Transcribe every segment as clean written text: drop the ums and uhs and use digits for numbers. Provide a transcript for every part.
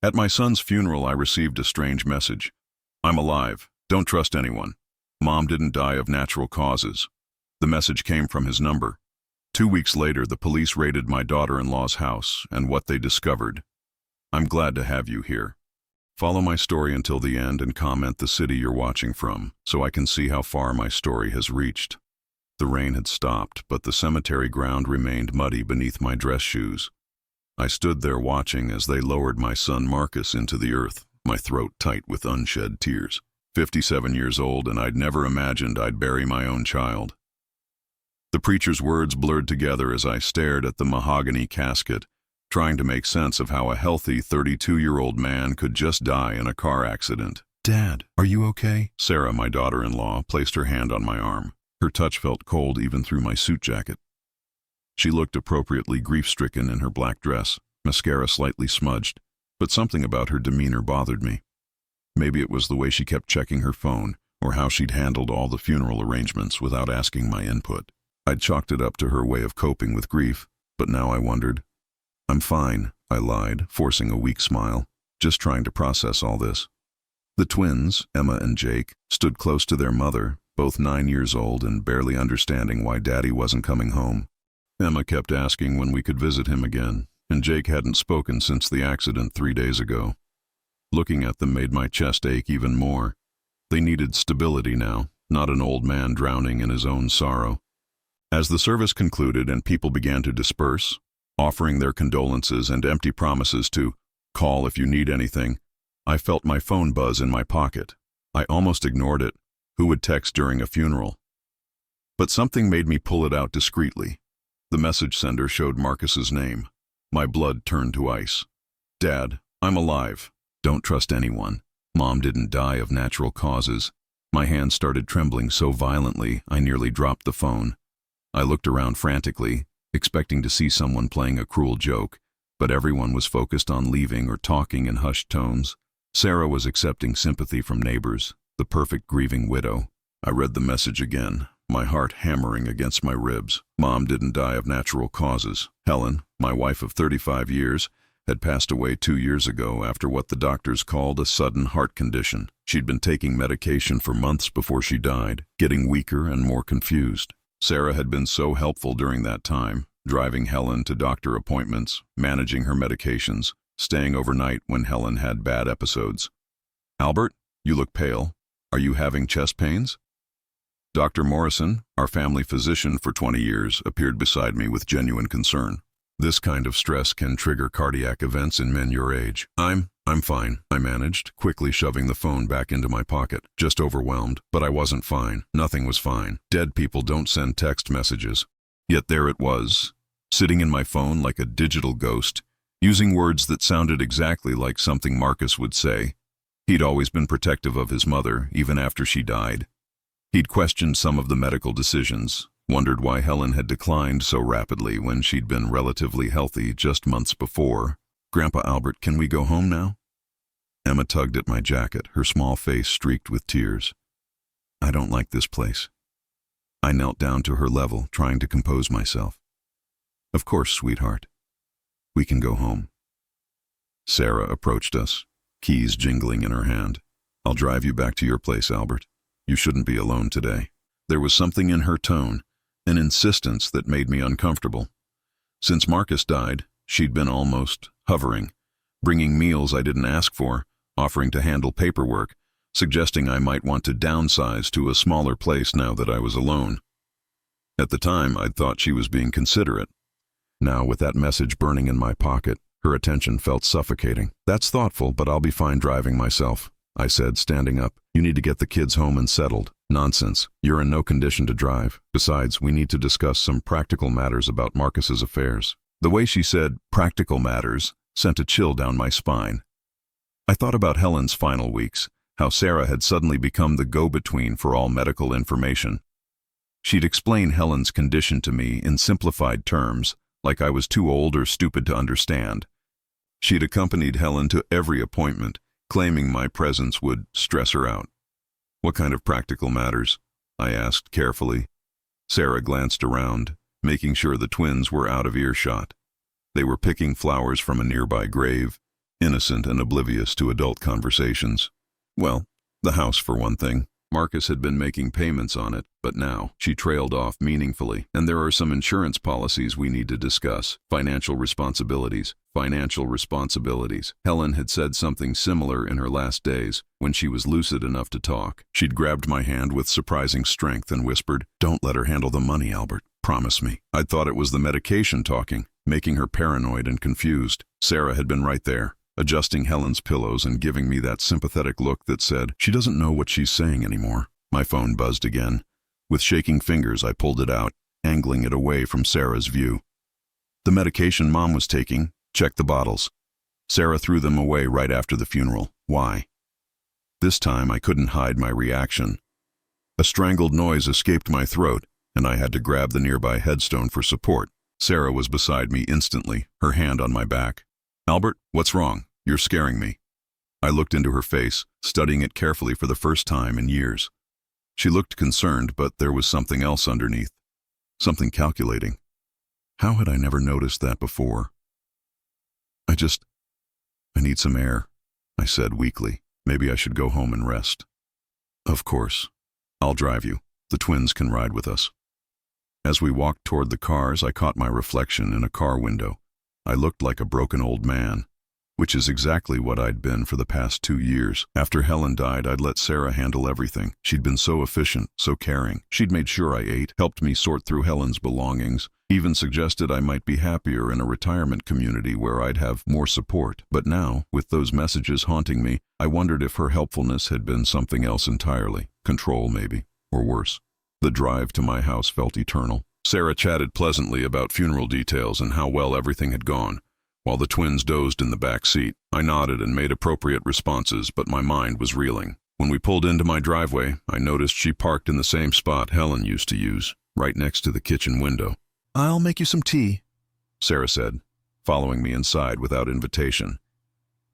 At my son's funeral, I received a strange message. I'm alive. Don't trust anyone. Mom didn't die of natural causes. The message came from his number. 2 weeks later, the police raided my daughter-in-law's house, and what they discovered. I'm glad to have you here. Follow my story until the end and comment the city you're watching from, so I can see how far my story has reached. The rain had stopped, but the cemetery ground remained muddy beneath my dress shoes. I stood there watching as they lowered my son Marcus into the earth, my throat tight with unshed tears. 57 years old, and I'd never imagined I'd bury my own child. The preacher's words blurred together as I stared at the mahogany casket, trying to make sense of how a healthy 32-year-old man could just die in a car accident. "Dad, are you okay?" Sarah, my daughter-in-law, placed her hand on my arm. Her touch felt cold even through my suit jacket. She looked appropriately grief-stricken in her black dress, mascara slightly smudged, but something about her demeanor bothered me. Maybe it was the way she kept checking her phone, or how she'd handled all the funeral arrangements without asking my input. I'd chalked it up to her way of coping with grief, but now I wondered. "I'm fine," I lied, forcing a weak smile, just trying to process all this. The twins, Emma and Jake, stood close to their mother, both 9 years old and barely understanding why Daddy wasn't coming home. Emma kept asking when we could visit him again, and Jake hadn't spoken since the accident 3 days ago. Looking at them made my chest ache even more. They needed stability now, not an old man drowning in his own sorrow. As the service concluded and people began to disperse, offering their condolences and empty promises to call if you need anything, I felt my phone buzz in my pocket. I almost ignored it. Who would text during a funeral? But something made me pull it out discreetly. The message sender showed Marcus's name. My blood turned to ice. "Dad, I'm alive. Don't trust anyone. Mom didn't die of natural causes." My hand started trembling so violently I nearly dropped the phone. I looked around frantically, expecting to see someone playing a cruel joke, but everyone was focused on leaving or talking in hushed tones. Sarah was accepting sympathy from neighbors, the perfect grieving widow. I read the message again, my heart hammering against my ribs. Mom didn't die of natural causes. Helen, my wife of 35 years, had passed away 2 years ago after what the doctors called a sudden heart condition. She'd been taking medication for months before she died, getting weaker and more confused. Sarah had been so helpful during that time, driving Helen to doctor appointments, managing her medications, staying overnight when Helen had bad episodes. "Albert, you look pale. Are you having chest pains?" Dr. Morrison, our family physician for 20 years, appeared beside me with genuine concern. "This kind of stress can trigger cardiac events in men your age." I'm fine," I managed, quickly shoving the phone back into my pocket, just overwhelmed. But I wasn't fine. Nothing was fine. Dead people don't send text messages. Yet there it was, sitting in my phone like a digital ghost, using words that sounded exactly like something Marcus would say. He'd always been protective of his mother, even after she died. He'd questioned some of the medical decisions, wondered why Helen had declined so rapidly when she'd been relatively healthy just months before. "Grandpa Albert, can we go home now?" Emma tugged at my jacket, her small face streaked with tears. "I don't like this place." I knelt down to her level, trying to compose myself. "Of course, sweetheart. We can go home." Sarah approached us, keys jingling in her hand. "I'll drive you back to your place, Albert. You shouldn't be alone today." There was something in her tone, an insistence that made me uncomfortable. Since Marcus died, she'd been almost hovering, bringing meals I didn't ask for, offering to handle paperwork, suggesting I might want to downsize to a smaller place now that I was alone. At the time, I'd thought she was being considerate. Now, with that message burning in my pocket, her attention felt suffocating. "That's thoughtful, but I'll be fine driving myself," I said, standing up. "You need to get the kids home and settled." "Nonsense. You're in no condition to drive. Besides, we need to discuss some practical matters about Marcus's affairs." The way she said "practical matters" sent a chill down my spine. I thought about Helen's final weeks, how Sarah had suddenly become the go-between for all medical information. She'd explain Helen's condition to me in simplified terms, like I was too old or stupid to understand. She'd accompanied Helen to every appointment, claiming my presence would stress her out. "What kind of practical matters?" I asked carefully. Sarah glanced around, making sure the twins were out of earshot. They were picking flowers from a nearby grave, innocent and oblivious to adult conversations. Well, the house for one thing. Marcus had been making payments on it, but now she trailed off meaningfully, and there are some insurance policies we need to discuss. Financial responsibilities. Helen had said something similar in her last days, when she was lucid enough to talk. She'd grabbed my hand with surprising strength and whispered, "Don't let her handle the money, Albert. Promise me." I'd thought it was the medication talking, making her paranoid and confused. Sarah had been right there, adjusting Helen's pillows and giving me that sympathetic look that said, "She doesn't know what she's saying anymore." My phone buzzed again. With shaking fingers, I pulled it out, angling it away from Sarah's view. The medication Mom was taking. Check the bottles. Sarah threw them away right after the funeral. Why? This time I couldn't hide my reaction. A strangled noise escaped my throat, and I had to grab the nearby headstone for support. Sarah was beside me instantly, her hand on my back. "Albert, what's wrong? You're scaring me." I looked into her face, studying it carefully for the first time in years. She looked concerned, but there was something else underneath. Something calculating. How had I never noticed that before? I need some air," I said weakly. "Maybe I should go home and rest." "Of course. I'll drive you. The twins can ride with us." As we walked toward the cars, I caught my reflection in a car window. I looked like a broken old man, which is exactly what I'd been for the past 2 years. After Helen died, I'd let Sarah handle everything. She'd been so efficient, so caring. She'd made sure I ate, helped me sort through Helen's belongings, even suggested I might be happier in a retirement community where I'd have more support. But now, with those messages haunting me, I wondered if her helpfulness had been something else entirely. Control, maybe, or worse. The drive to my house felt eternal. Sarah chatted pleasantly about funeral details and how well everything had gone, while the twins dozed in the back seat. I nodded and made appropriate responses, but my mind was reeling. When we pulled into my driveway, I noticed she parked in the same spot Helen used to use, right next to the kitchen window. "I'll make you some tea," Sarah said, following me inside without invitation.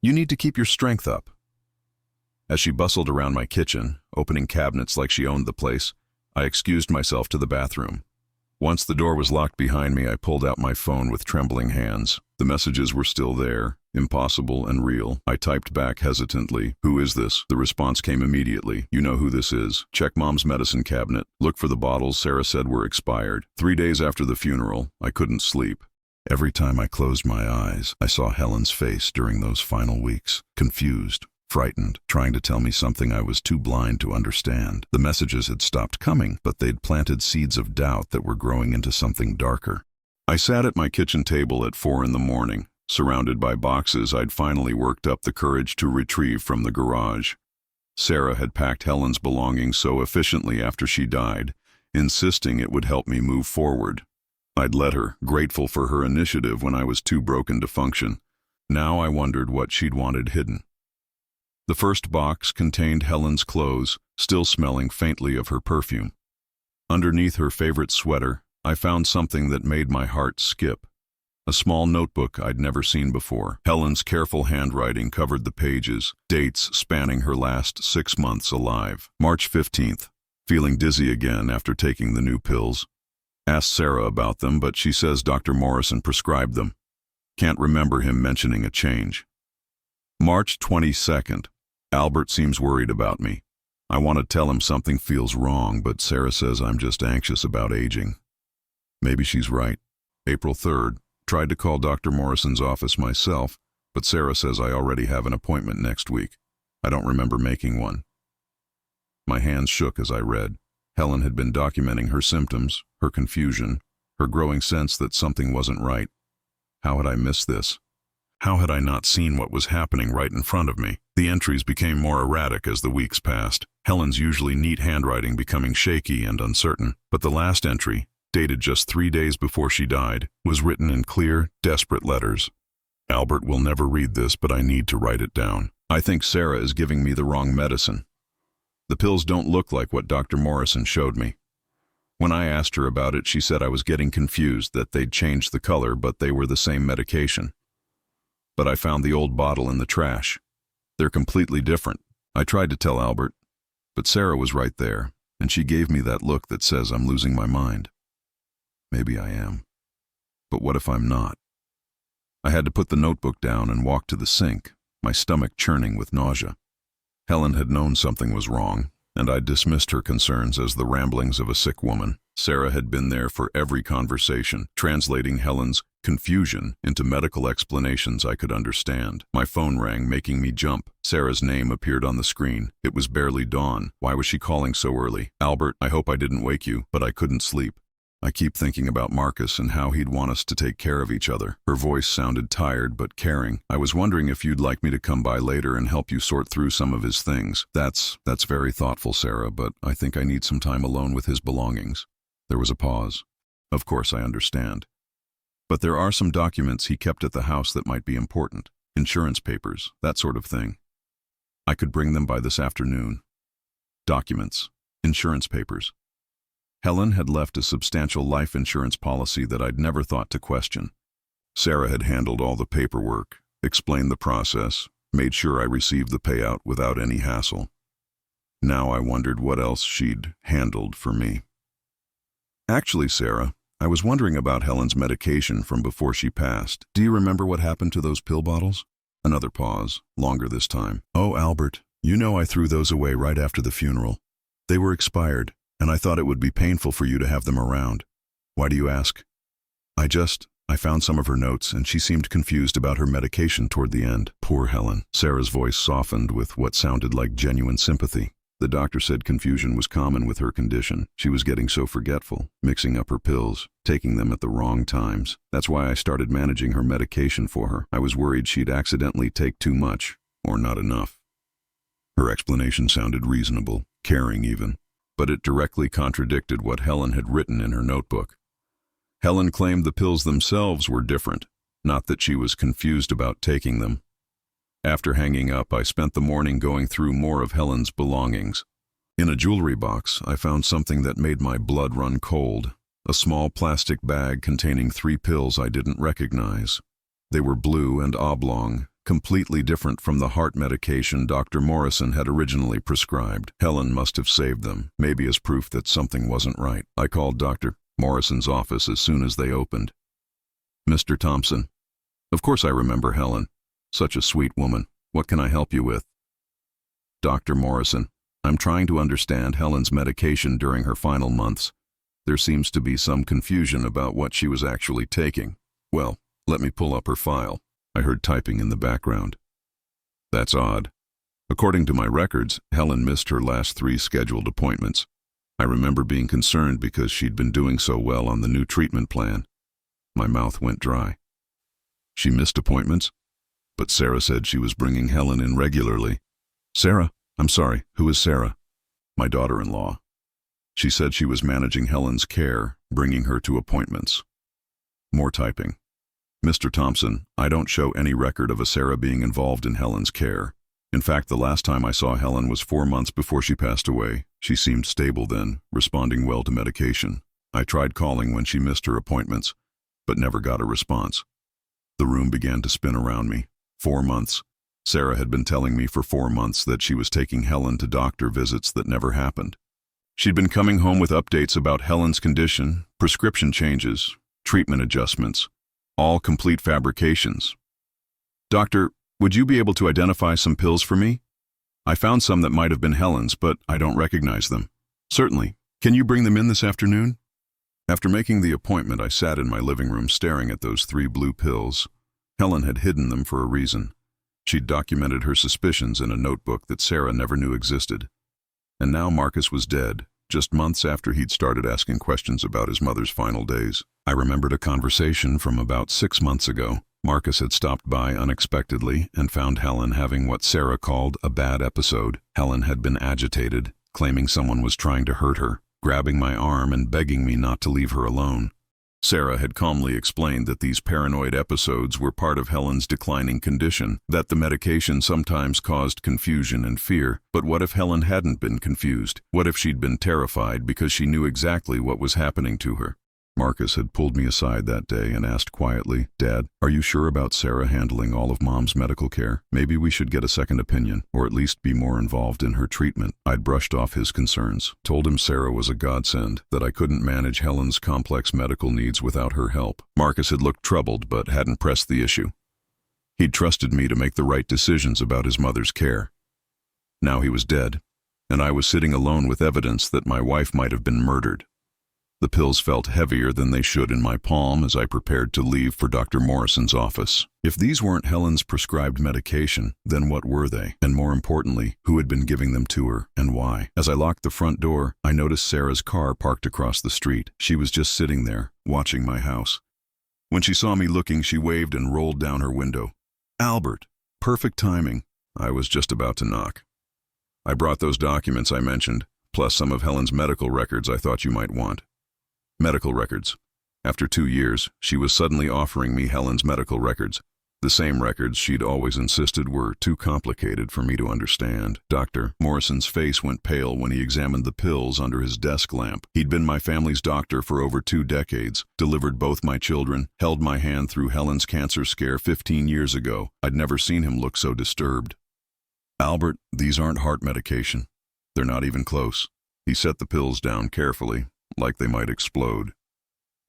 "You need to keep your strength up." As she bustled around my kitchen, opening cabinets like she owned the place, I excused myself to the bathroom. Once the door was locked behind me, I pulled out my phone with trembling hands. The messages were still there, impossible and real. I typed back hesitantly, "Who is this?" The response came immediately. "You know who this is. Check Mom's medicine cabinet. Look for the bottles Sarah said were expired." 3 days after the funeral, I couldn't sleep. Every time I closed my eyes, I saw Helen's face during those final weeks. Confused, frightened, trying to tell me something I was too blind to understand. The messages had stopped coming, but they'd planted seeds of doubt that were growing into something darker. I sat at my kitchen table at 4 in the morning, surrounded by boxes I'd finally worked up the courage to retrieve from the garage. Sarah had packed Helen's belongings so efficiently after she died, insisting it would help me move forward. I'd let her, grateful for her initiative when I was too broken to function. Now I wondered what she'd wanted hidden. The first box contained Helen's clothes, still smelling faintly of her perfume. Underneath her favorite sweater, I found something that made my heart skip. A small notebook I'd never seen before. Helen's careful handwriting covered the pages, dates spanning her last 6 months alive. March 15th. Feeling dizzy again after taking the new pills. Asked Sarah about them, but she says Dr. Morrison prescribed them. Can't remember him mentioning a change. March 22nd. Albert seems worried about me. I want to tell him something feels wrong, but Sarah says I'm just anxious about aging. Maybe she's right. April 3rd. Tried to call Dr. Morrison's office myself, but Sarah says I already have an appointment next week. I don't remember making one. My hands shook as I read. Helen had been documenting her symptoms, her confusion, her growing sense that something wasn't right. How had I missed this? How had I not seen what was happening right in front of me? The entries became more erratic as the weeks passed, Helen's usually neat handwriting becoming shaky and uncertain. But the last entry, dated just 3 days before she died, was written in clear, desperate letters. "Albert will never read this, but I need to write it down. I think Sarah is giving me the wrong medicine. The pills don't look like what Dr. Morrison showed me. When I asked her about it, she said I was getting confused, that they'd changed the color, but they were the same medication. But I found the old bottle in the trash. They're completely different." I tried to tell Albert, but Sarah was right there, and she gave me that look that says I'm losing my mind. Maybe I am. But what if I'm not? I had to put the notebook down and walk to the sink, my stomach churning with nausea. Helen had known something was wrong, and I dismissed her concerns as the ramblings of a sick woman. Sarah had been there for every conversation, translating Helen's confusion into medical explanations I could understand. My phone rang, making me jump. Sarah's name appeared on the screen. It was barely dawn. Why was she calling so early? Albert, I hope I didn't wake you, but I couldn't sleep. I keep thinking about Marcus and how he'd want us to take care of each other. Her voice sounded tired but caring. I was wondering if you'd like me to come by later and help you sort through some of his things. That's very thoughtful, Sarah, but I think I need some time alone with his belongings. There was a pause. Of course, I understand. But there are some documents he kept at the house that might be important. Insurance papers, that sort of thing. I could bring them by this afternoon. Documents. Insurance papers. Helen had left a substantial life insurance policy that I'd never thought to question. Sarah had handled all the paperwork, explained the process, made sure I received the payout without any hassle. Now I wondered what else she'd handled for me. Actually, Sarah, I was wondering about Helen's medication from before she passed. Do you remember what happened to those pill bottles? Another pause, longer this time. Oh, Albert, you know I threw those away right after the funeral. They were expired, and I thought it would be painful for you to have them around. Why do you ask? I found some of her notes, and she seemed confused about her medication toward the end. Poor Helen. Sarah's voice softened with what sounded like genuine sympathy. The doctor said confusion was common with her condition. She was getting so forgetful, mixing up her pills, taking them at the wrong times. That's why I started managing her medication for her. I was worried she'd accidentally take too much, or not enough. Her explanation sounded reasonable, caring even, but it directly contradicted what Helen had written in her notebook. Helen claimed the pills themselves were different, not that she was confused about taking them. After hanging up, I spent the morning going through more of Helen's belongings. In a jewelry box, I found something that made my blood run cold, a small plastic bag containing 3 pills I didn't recognize. They were blue and oblong, completely different from the heart medication Dr. Morrison had originally prescribed. Helen must have saved them, maybe as proof that something wasn't right. I called Dr. Morrison's office as soon as they opened. Mr. Thompson. Of course I remember Helen. Such a sweet woman. What can I help you with? Dr. Morrison. I'm trying to understand Helen's medication during her final months. There seems to be some confusion about what she was actually taking. Well, let me pull up her file. I heard typing in the background. That's odd. According to my records, Helen missed her last 3 scheduled appointments. I remember being concerned because she'd been doing so well on the new treatment plan. My mouth went dry. She missed appointments? But Sarah said she was bringing Helen in regularly. Sarah? I'm sorry, who is Sarah? My daughter-in-law. She said she was managing Helen's care, bringing her to appointments. More typing. Mr. Thompson, I don't show any record of a Sarah being involved in Helen's care. In fact, the last time I saw Helen was 4 months before she passed away. She seemed stable then, responding well to medication. I tried calling when she missed her appointments, but never got a response. The room began to spin around me. 4 months. Sarah had been telling me for 4 months that she was taking Helen to doctor visits that never happened. She'd been coming home with updates about Helen's condition, prescription changes, treatment adjustments, all complete fabrications. Doctor, would you be able to identify some pills for me? I found some that might have been Helen's, but I don't recognize them. Certainly. Can you bring them in this afternoon? After making the appointment, I sat in my living room staring at those 3 blue pills. Helen had hidden them for a reason. She'd documented her suspicions in a notebook that Sarah never knew existed. And now Marcus was dead, just months after he'd started asking questions about his mother's final days. I remembered a conversation from about 6 months ago. Marcus had stopped by unexpectedly and found Helen having what Sarah called a bad episode. Helen had been agitated, claiming someone was trying to hurt her, grabbing my arm and begging me not to leave her alone. Sarah had calmly explained that these paranoid episodes were part of Helen's declining condition, that the medication sometimes caused confusion and fear. But what if Helen hadn't been confused? What if she'd been terrified because she knew exactly what was happening to her? Marcus had pulled me aside that day and asked quietly, Dad, are you sure about Sarah handling all of Mom's medical care? Maybe we should get a second opinion, or at least be more involved in her treatment. I'd brushed off his concerns, told him Sarah was a godsend, that I couldn't manage Helen's complex medical needs without her help. Marcus had looked troubled but hadn't pressed the issue. He'd trusted me to make the right decisions about his mother's care. Now he was dead, and I was sitting alone with evidence that my wife might have been murdered. The pills felt heavier than they should in my palm as I prepared to leave for Dr. Morrison's office. If these weren't Helen's prescribed medication, then what were they? And more importantly, who had been giving them to her and why? As I locked the front door, I noticed Sarah's car parked across the street. She was just sitting there, watching my house. When she saw me looking, she waved and rolled down her window. "Albert!" Perfect timing. I was just about to knock. "I brought those documents I mentioned, plus some of Helen's medical records I thought you might want." Medical records. After 2 years, she was suddenly offering me Helen's medical records. The same records she'd always insisted were too complicated for me to understand. Dr. Morrison's face went pale when he examined the pills under his desk lamp. He'd been my family's doctor for over 2 decades, delivered both my children, held my hand through Helen's cancer scare 15 years ago. I'd never seen him look so disturbed. "Albert, these aren't heart medication. They're not even close." He set the pills down carefully, like they might explode.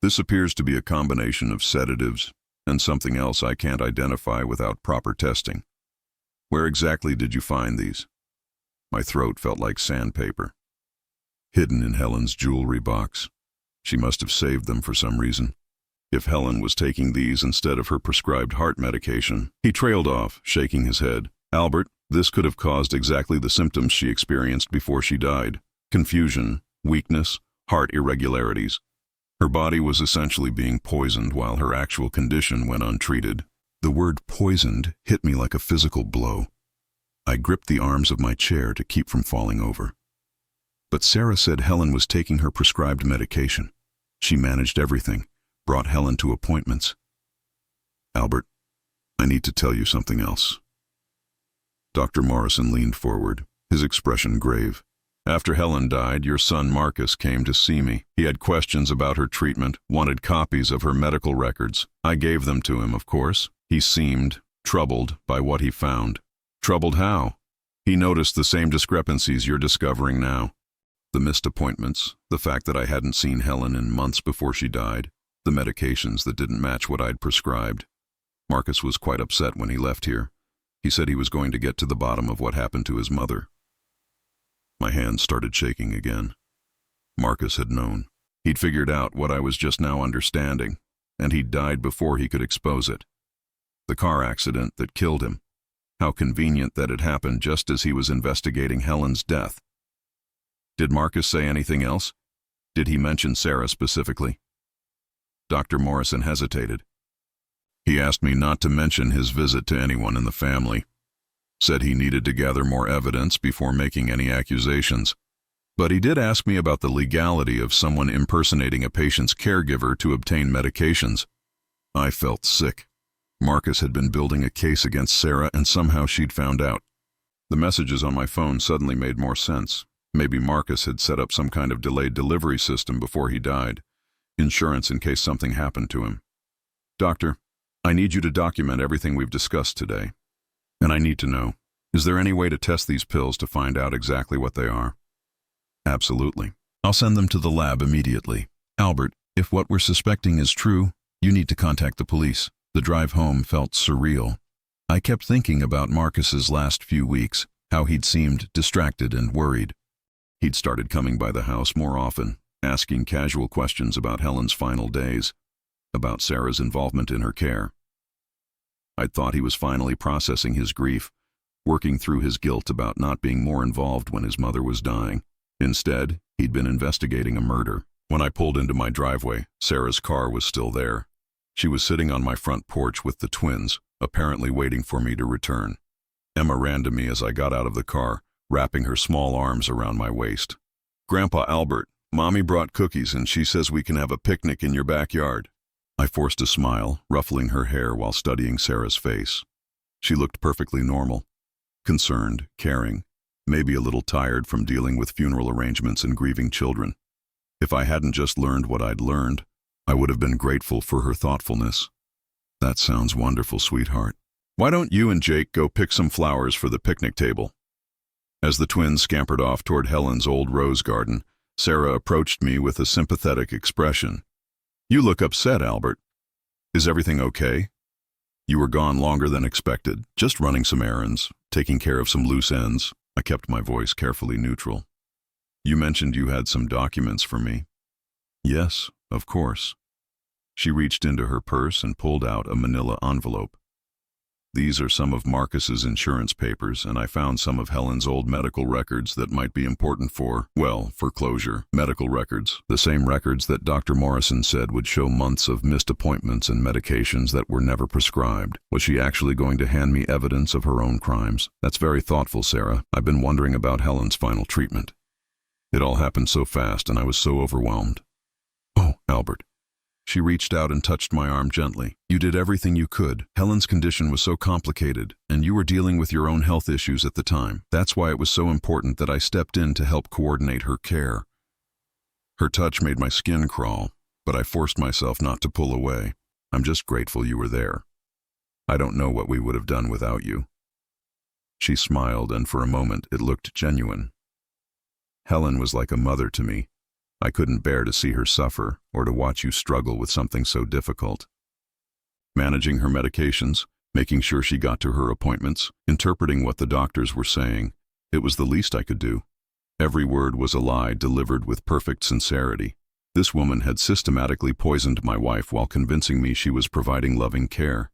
"This appears to be a combination of sedatives and something else I can't identify without proper testing. Where exactly did you find these?" My throat felt like sandpaper. "Hidden in Helen's jewelry box. She must have saved them for some reason. If Helen was taking these instead of her prescribed heart medication." He trailed off, shaking his head. "Albert, this could have caused exactly the symptoms she experienced before she died. Confusion, weakness, heart irregularities. Her body was essentially being poisoned while her actual condition went untreated." The word poisoned hit me like a physical blow. I gripped the arms of my chair to keep from falling over. But Sarah said Helen was taking her prescribed medication. She managed everything, brought Helen to appointments. "Albert, I need to tell you something else." Dr. Morrison leaned forward, his expression grave. "After Helen died, your son Marcus came to see me. He had questions about her treatment, wanted copies of her medical records. I gave them to him, of course. He seemed troubled by what he found." "Troubled how?" "He noticed the same discrepancies you're discovering now. The missed appointments, the fact that I hadn't seen Helen in months before she died, the medications that didn't match what I'd prescribed. Marcus was quite upset when he left here. He said he was going to get to the bottom of what happened to his mother." My hands started shaking again. Marcus had known. He'd figured out what I was just now understanding, and he'd died before he could expose it. The car accident that killed him. How convenient that it happened just as he was investigating Helen's death. Did Marcus say anything else? Did he mention Sarah specifically? Dr. Morrison hesitated. "He asked me not to mention his visit to anyone in the family. Said he needed to gather more evidence before making any accusations. But he did ask me about the legality of someone impersonating a patient's caregiver to obtain medications." I felt sick. Marcus had been building a case against Sarah, and somehow she'd found out. The messages on my phone suddenly made more sense. Maybe Marcus had set up some kind of delayed delivery system before he died. Insurance in case something happened to him. "Doctor, I need you to document everything we've discussed today. And I need to know, is there any way to test these pills to find out exactly what they are?" "Absolutely. I'll send them to the lab immediately. Albert, if what we're suspecting is true, you need to contact the police." The drive home felt surreal. I kept thinking about Marcus's last few weeks, how he'd seemed distracted and worried. He'd started coming by the house more often, asking casual questions about Helen's final days, about Sarah's involvement in her care. I'd thought he was finally processing his grief, working through his guilt about not being more involved when his mother was dying. Instead, he'd been investigating a murder. When I pulled into my driveway, Sarah's car was still there. She was sitting on my front porch with the twins, apparently waiting for me to return. Emma ran to me as I got out of the car, wrapping her small arms around my waist. "Grandpa Albert, Mommy brought cookies and she says we can have a picnic in your backyard." I forced a smile, ruffling her hair while studying Sarah's face. She looked perfectly normal. Concerned, caring, maybe a little tired from dealing with funeral arrangements and grieving children. If I hadn't just learned what I'd learned, I would have been grateful for her thoughtfulness. "That sounds wonderful, sweetheart. Why don't you and Jake go pick some flowers for the picnic table?" As the twins scampered off toward Helen's old rose garden, Sarah approached me with a sympathetic expression. "You look upset, Albert. Is everything okay?" You were gone longer than expected, just running some errands, taking care of some loose ends. I kept my voice carefully neutral. You mentioned you had some documents for me. Yes, of course. She reached into her purse and pulled out a manila envelope. These are some of Marcus's insurance papers, and I found some of Helen's old medical records that might be important for closure. Medical records, the same records that Dr. Morrison said would show months of missed appointments and medications that were never prescribed. Was she actually going to hand me evidence of her own crimes? That's very thoughtful, Sarah. I've been wondering about Helen's final treatment. It all happened so fast, and I was so overwhelmed. Oh, Albert. She reached out and touched my arm gently. You did everything you could. Helen's condition was so complicated, and you were dealing with your own health issues at the time. That's why it was so important that I stepped in to help coordinate her care. Her touch made my skin crawl, but I forced myself not to pull away. I'm just grateful you were there. I don't know what we would have done without you. She smiled, and for a moment it looked genuine. Helen was like a mother to me. I couldn't bear to see her suffer or to watch you struggle with something so difficult. Managing her medications, making sure she got to her appointments, interpreting what the doctors were saying, it was the least I could do. Every word was a lie delivered with perfect sincerity. This woman had systematically poisoned my wife while convincing me she was providing loving care.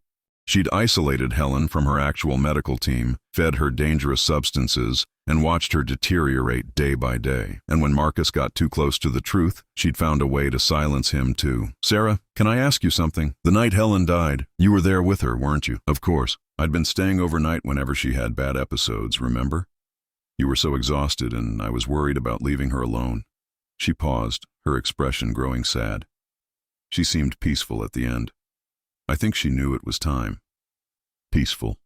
She'd isolated Helen from her actual medical team, fed her dangerous substances, and watched her deteriorate day by day. And when Marcus got too close to the truth, she'd found a way to silence him too. Sarah, can I ask you something? The night Helen died, you were there with her, weren't you? Of course. I'd been staying overnight whenever she had bad episodes, remember? You were so exhausted, and I was worried about leaving her alone. She paused, her expression growing sad. She seemed peaceful at the end. I think she knew it was time. Peaceful.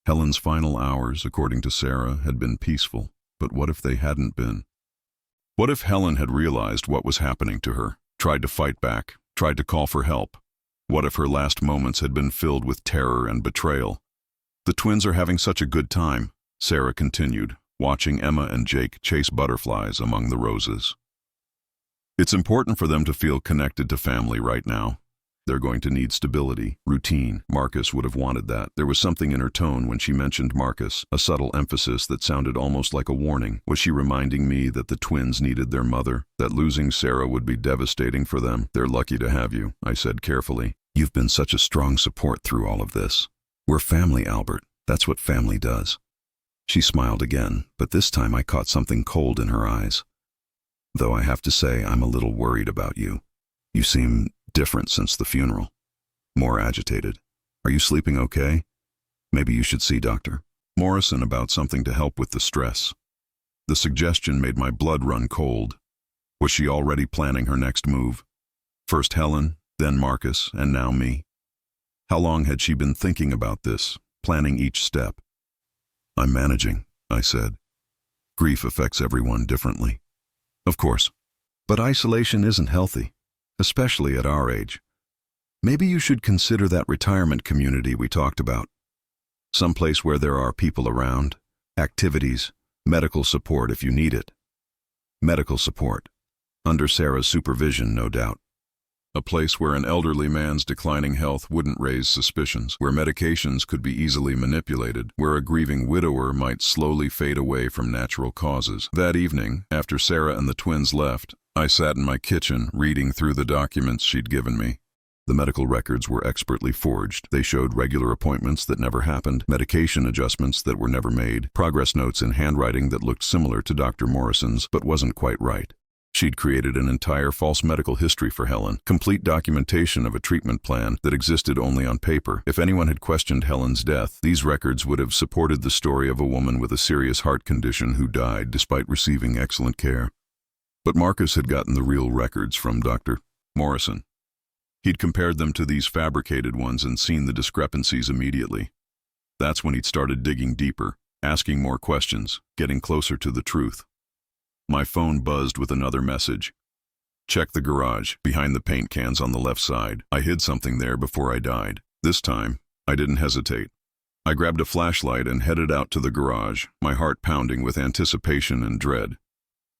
Helen's final hours, according to Sarah, had been peaceful, but what if they hadn't been? What if Helen had realized what was happening to her, tried to fight back, tried to call for help? What if her last moments had been filled with terror and betrayal? The twins are having such a good time, Sarah continued, watching Emma and Jake chase butterflies among the roses. It's important for them to feel connected to family right now. They're going to need stability, routine. Marcus would have wanted that. There was something in her tone when she mentioned Marcus, a subtle emphasis that sounded almost like a warning. Was she reminding me that the twins needed their mother, that losing Sarah would be devastating for them? They're lucky to have you, I said carefully. You've been such a strong support through all of this. We're family, Albert. That's what family does. She smiled again, but this time I caught something cold in her eyes. Though I have to say I'm a little worried about you. You seem different since the funeral. More agitated. Are you sleeping okay? Maybe you should see Dr. Morrison about something to help with the stress. The suggestion made my blood run cold. Was she already planning her next move? First Helen, then Marcus, and now me. How long had she been thinking about this, planning each step? I'm managing, I said. Grief affects everyone differently. Of course. But isolation isn't healthy. Especially at our age. Maybe you should consider that retirement community we talked about. Someplace where there are people around, activities, medical support if you need it. Medical support. Under Sarah's supervision, no doubt. A place where an elderly man's declining health wouldn't raise suspicions, where medications could be easily manipulated, where a grieving widower might slowly fade away from natural causes. That evening, after Sarah and the twins left, I sat in my kitchen reading through the documents she'd given me. The medical records were expertly forged. They showed regular appointments that never happened, medication adjustments that were never made, progress notes in handwriting that looked similar to Dr. Morrison's but wasn't quite right. She'd created an entire false medical history for Helen, complete documentation of a treatment plan that existed only on paper. If anyone had questioned Helen's death, these records would have supported the story of a woman with a serious heart condition who died despite receiving excellent care. But Marcus had gotten the real records from Dr. Morrison. He'd compared them to these fabricated ones and seen the discrepancies immediately. That's when he'd started digging deeper, asking more questions, getting closer to the truth. My phone buzzed with another message. Check the garage, behind the paint cans on the left side. I hid something there before I died. This time, I didn't hesitate. I grabbed a flashlight and headed out to the garage, my heart pounding with anticipation and dread.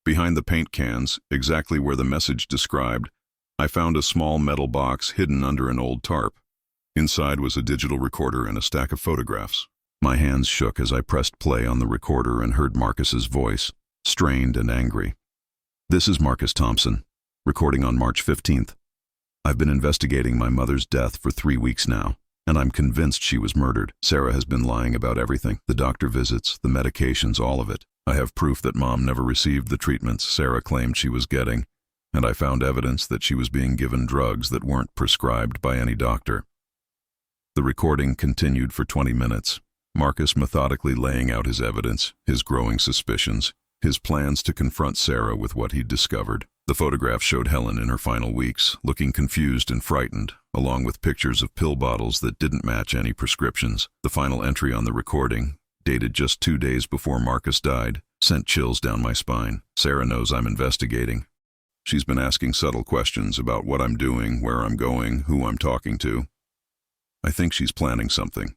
Behind the paint cans, exactly where the message described, I found a small metal box hidden under an old tarp. Inside was a digital recorder and a stack of photographs. My hands shook as I pressed play on the recorder and heard Marcus's voice, strained and angry. "This is Marcus Thompson, recording on March 15th. I've been investigating my mother's death for 3 weeks now, and I'm convinced she was murdered. Sarah has been lying about everything, the doctor visits, the medications, all of it. I have proof that Mom never received the treatments Sarah claimed she was getting, and I found evidence that she was being given drugs that weren't prescribed by any doctor." The recording continued for 20 minutes, Marcus methodically laying out his evidence, his growing suspicions, his plans to confront Sarah with what he'd discovered. The photograph showed Helen in her final weeks, looking confused and frightened, along with pictures of pill bottles that didn't match any prescriptions. The final entry on the recording, dated just 2 days before Marcus died, sent chills down my spine. "Sarah knows I'm investigating. She's been asking subtle questions about what I'm doing, where I'm going, who I'm talking to. I think she's planning something.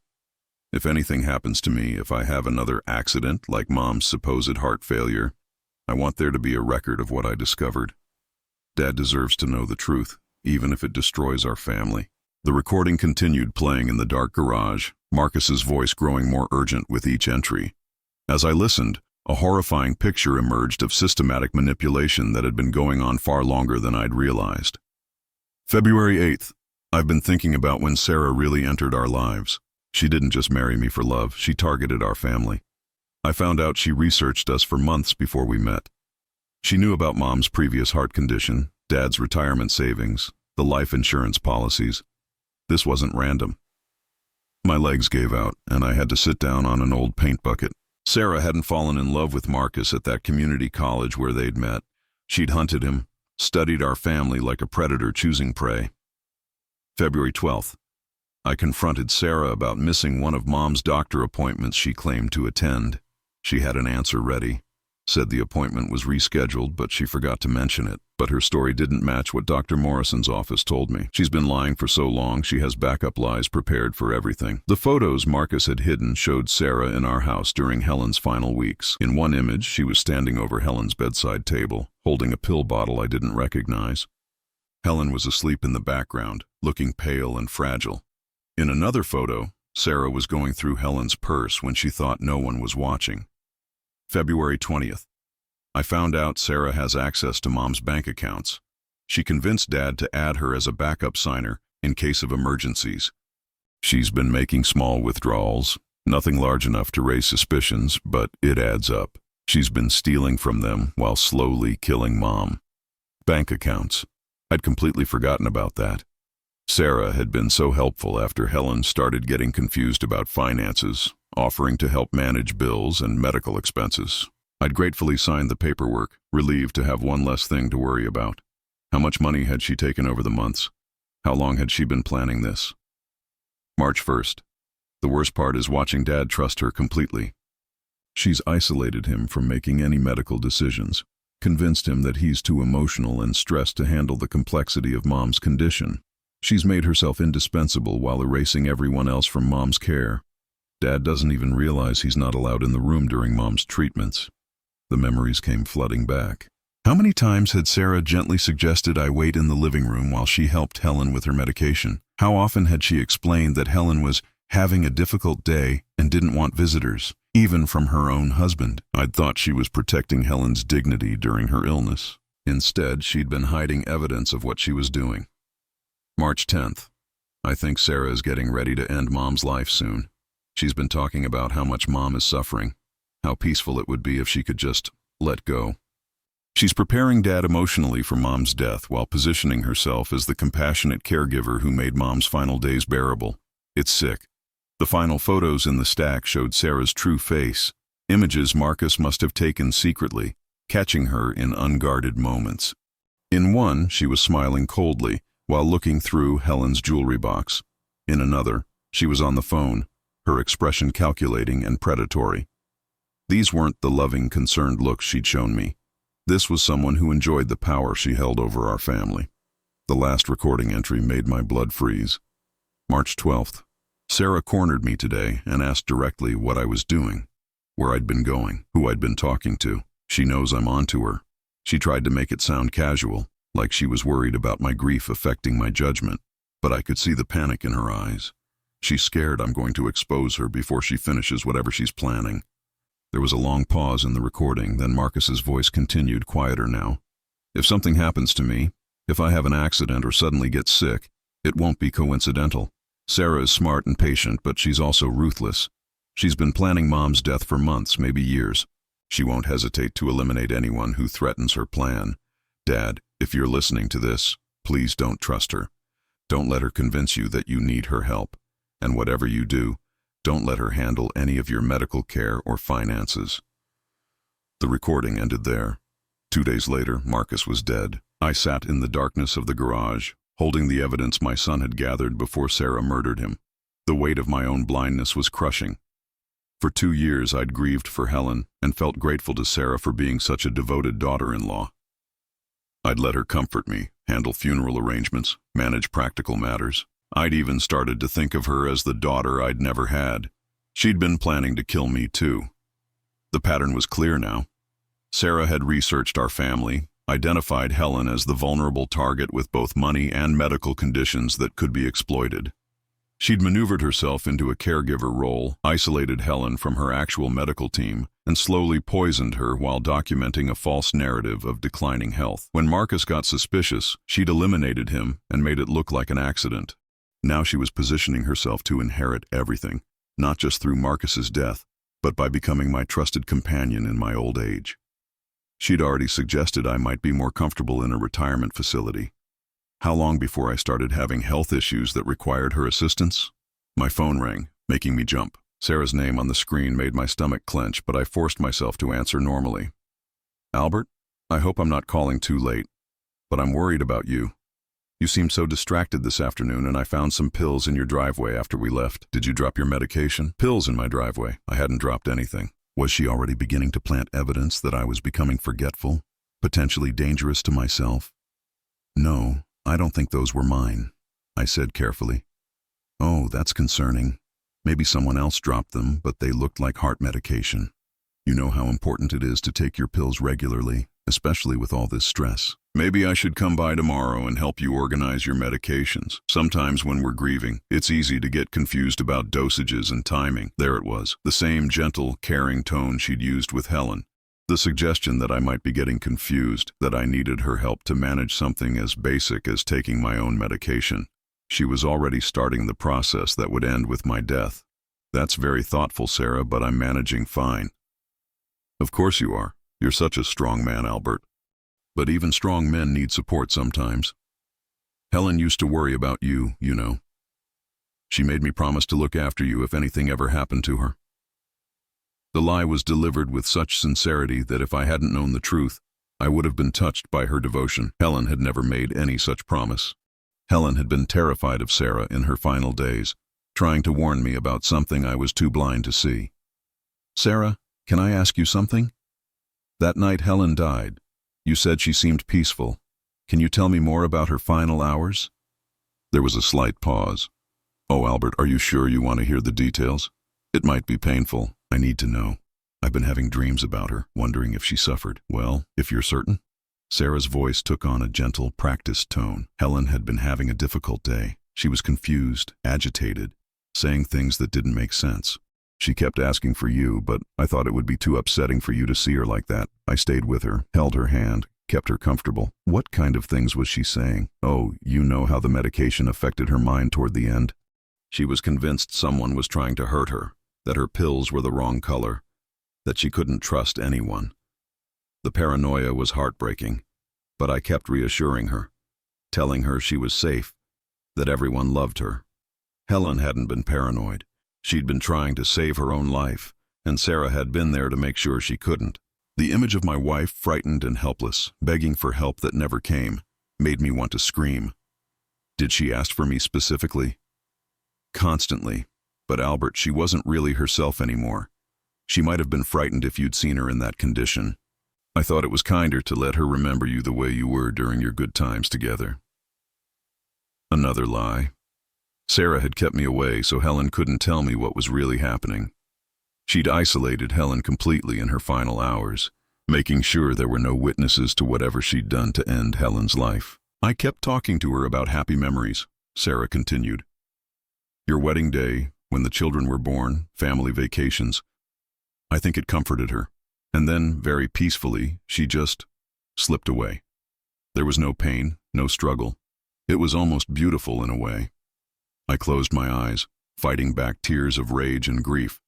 If anything happens to me, if I have another accident like Mom's supposed heart failure, I want there to be a record of what I discovered. Dad deserves to know the truth, even if it destroys our family." The recording continued playing in the dark garage, Marcus's voice growing more urgent with each entry. As I listened, a horrifying picture emerged of systematic manipulation that had been going on far longer than I'd realized. February 8th. I've been thinking about when Sarah really entered our lives. She didn't just marry me for love, she targeted our family. I found out she researched us for months before we met. She knew about Mom's previous heart condition, Dad's retirement savings, the life insurance policies. This wasn't random. My legs gave out, and I had to sit down on an old paint bucket. Sarah hadn't fallen in love with Marcus at that community college where they'd met. She'd hunted him, studied our family like a predator choosing prey. February 12th. I confronted Sarah about missing one of Mom's doctor appointments she claimed to attend. She had an answer ready, said the appointment was rescheduled, but she forgot to mention it. But her story didn't match what Dr. Morrison's office told me. She's been lying for so long, she has backup lies prepared for everything. The photos Marcus had hidden showed Sarah in our house during Helen's final weeks. In one image, she was standing over Helen's bedside table, holding a pill bottle I didn't recognize. Helen was asleep in the background, looking pale and fragile. In another photo, Sarah was going through Helen's purse when she thought no one was watching. February 20th. I found out Sarah has access to Mom's bank accounts. She convinced Dad to add her as a backup signer in case of emergencies. She's been making small withdrawals, nothing large enough to raise suspicions, but it adds up. She's been stealing from them while slowly killing Mom. Bank accounts. I'd completely forgotten about that. Sarah had been so helpful after Helen started getting confused about finances, offering to help manage bills and medical expenses. I'd gratefully signed the paperwork, relieved to have one less thing to worry about. How much money had she taken over the months? How long had she been planning this? March 1st. The worst part is watching Dad trust her completely. She's isolated him from making any medical decisions, convinced him that he's too emotional and stressed to handle the complexity of Mom's condition. She's made herself indispensable while erasing everyone else from Mom's care. Dad doesn't even realize he's not allowed in the room during Mom's treatments. The memories came flooding back. How many times had Sarah gently suggested I wait in the living room while she helped Helen with her medication? How often had she explained that Helen was having a difficult day and didn't want visitors, even from her own husband? I'd thought she was protecting Helen's dignity during her illness. Instead, she'd been hiding evidence of what she was doing. March 10th. I think Sarah is getting ready to end Mom's life soon. She's been talking about how much Mom is suffering, how peaceful it would be if she could just let go. She's preparing Dad emotionally for Mom's death while positioning herself as the compassionate caregiver who made Mom's final days bearable. It's sick. The final photos in the stack showed Sarah's true face, images Marcus must have taken secretly, catching her in unguarded moments. In one, she was smiling coldly while looking through Helen's jewelry box. In another, she was on the phone, her expression calculating and predatory. These weren't the loving, concerned looks she'd shown me. This was someone who enjoyed the power she held over our family. The last recording entry made my blood freeze. March 12th. Sarah cornered me today and asked directly what I was doing, where I'd been going, who I'd been talking to. She knows I'm onto her. She tried to make it sound casual, like she was worried about my grief affecting my judgment. but I could see the panic in her eyes. She's scared I'm going to expose her before she finishes whatever she's planning. There was a long pause in the recording, then Marcus's voice continued, quieter now. If something happens to me, if I have an accident or suddenly get sick, it won't be coincidental. Sarah is smart and patient, but she's also ruthless. She's been planning Mom's death for months, maybe years. She won't hesitate to eliminate anyone who threatens her plan. Dad, if you're listening to this, please don't trust her. Don't let her convince you that you need her help. And whatever you do, don't let her handle any of your medical care or finances. The recording ended there. 2 days later, Marcus was dead. I sat in the darkness of the garage, holding the evidence my son had gathered before Sarah murdered him. The weight of my own blindness was crushing. For 2 years I'd grieved for Helen and felt grateful to Sarah for being such a devoted daughter-in-law. I'd let her comfort me, handle funeral arrangements, manage practical matters. I'd even started to think of her as the daughter I'd never had. She'd been planning to kill me too. The pattern was clear now. Sarah had researched our family, identified Helen as the vulnerable target with both money and medical conditions that could be exploited. She'd maneuvered herself into a caregiver role, isolated Helen from her actual medical team, and slowly poisoned her while documenting a false narrative of declining health. When Marcus got suspicious, she'd eliminated him and made it look like an accident. Now she was positioning herself to inherit everything, not just through Marcus's death, but by becoming my trusted companion in my old age. She'd already suggested I might be more comfortable in a retirement facility. How long before I started having health issues that required her assistance? My phone rang, making me jump. Sarah's name on the screen made my stomach clench, but I forced myself to answer normally. Albert, I hope I'm not calling too late, but I'm worried about you. You seemed so distracted this afternoon, and I found some pills in your driveway after we left. Did you drop your medication? Pills in my driveway. I hadn't dropped anything. Was she already beginning to plant evidence that I was becoming forgetful, potentially dangerous to myself? No, I don't think those were mine, I said carefully. Oh, that's concerning. Maybe someone else dropped them, but they looked like heart medication. You know how important it is to take your pills regularly, especially with all this stress. Maybe I should come by tomorrow and help you organize your medications. Sometimes when we're grieving, it's easy to get confused about dosages and timing. There it was, the same gentle, caring tone she'd used with Helen. The suggestion that I might be getting confused, that I needed her help to manage something as basic as taking my own medication. She was already starting the process that would end with my death. That's very thoughtful, Sarah, but I'm managing fine. Of course you are. You're such a strong man, Albert. But even strong men need support sometimes. Helen used to worry about you, you know. She made me promise to look after you if anything ever happened to her. The lie was delivered with such sincerity that if I hadn't known the truth, I would have been touched by her devotion. Helen had never made any such promise. Helen had been terrified of Sarah in her final days, trying to warn me about something I was too blind to see. Sarah, can I ask you something? That night Helen died. You said she seemed peaceful. Can you tell me more about her final hours? There was a slight pause. Oh, Albert, are you sure you want to hear the details? It might be painful. I need to know. I've been having dreams about her, wondering if she suffered. Well, if you're certain. Sarah's voice took on a gentle, practiced tone. Helen had been having a difficult day. She was confused, agitated, saying things that didn't make sense. She kept asking for you, but I thought it would be too upsetting for you to see her like that. I stayed with her, held her hand, kept her comfortable. What kind of things was she saying? Oh, you know how the medication affected her mind toward the end? She was convinced someone was trying to hurt her, that her pills were the wrong color, that she couldn't trust anyone. The paranoia was heartbreaking, but I kept reassuring her, telling her she was safe, that everyone loved her. Helen hadn't been paranoid. She'd been trying to save her own life, and Sarah had been there to make sure she couldn't. The image of my wife, frightened and helpless, begging for help that never came, made me want to scream. Did she ask for me specifically? Constantly. But Albert, she wasn't really herself anymore. She might have been frightened if you'd seen her in that condition. I thought it was kinder to let her remember you the way you were during your good times together. Another lie. Sarah had kept me away so Helen couldn't tell me what was really happening. She'd isolated Helen completely in her final hours, making sure there were no witnesses to whatever she'd done to end Helen's life. I kept talking to her about happy memories, Sarah continued. Your wedding day, when the children were born, family vacations. I think it comforted her. And then, very peacefully, she just slipped away. There was no pain, no struggle. It was almost beautiful in a way. I closed my eyes, fighting back tears of rage and grief.